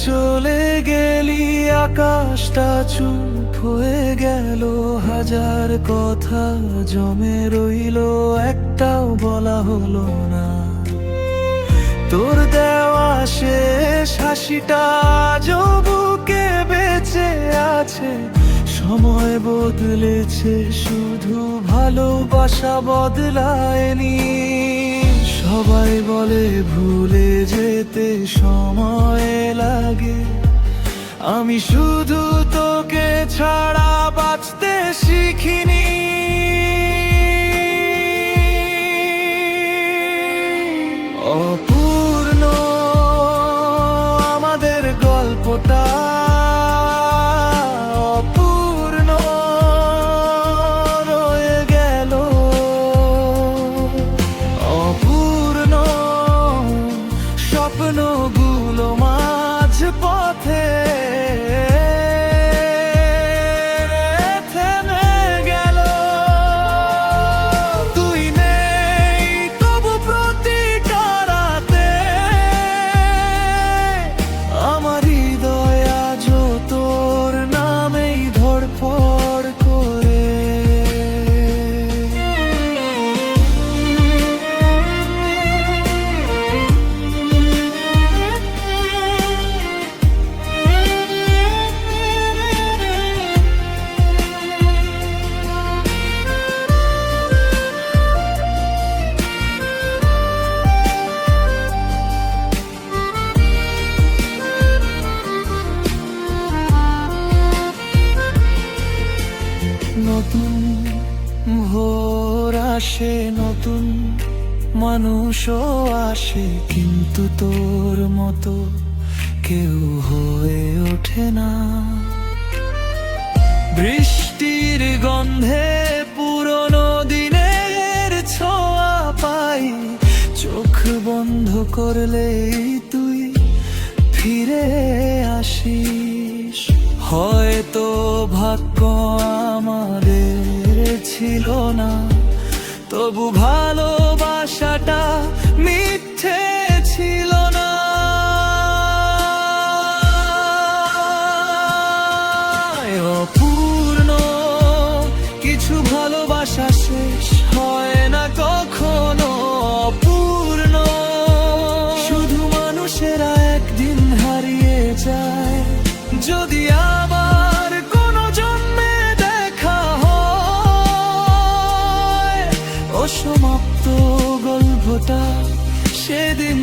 চলে গেলি আকাশটা চুপ হয়ে গেল, হাজার কথা জমে রইল একটাও বলা হলো না। তোর দেওয়া শেষ হাসিটা আজও বুকে বেঁচে আছে। সময় বদলেছে শুধু ভালোবাসা বদলায়নি। সবাই বলে ভুলে যেতে সময় লাগে, আমি শুধু তোকে ছাড়া বাঁচতে শিখিনি। অপূর্ণ আমাদের গল্পটা, অপূর্ণ রয়ে গেল। অপূর্ণ স্বপ্নগুলো মাঝ পথে থেমে গেল। তুই নেই তবু প্রতিটা রাতে আমার হৃদয় আজও তোর নামেই ধড়ফড় করে। নতুন ভোর আসে, নতুন মানুষও আসে, কিন্তু তোর মতো কেউ হয়ে ওঠে না। বৃষ্টির গন্ধে পুরনো দিনের ছোঁয়া পাই, চোখ বন্ধ করলেই তুই ফিরে আসিস। হয়তো ভাগ্য আমাদের ছিল না, তবু ভালোবাসাটা মিথ্যে ছিল না। অপূর্ণ কিছু ভালোবাসা শেষ হয় না কখনো। অপূর্ণ শুধু মানুষেরা একদিন হারিয়ে যায়, যদি আবার কোনো জন্মে দেখা হয়। অসমাপ্ত গল্পটা সেদিন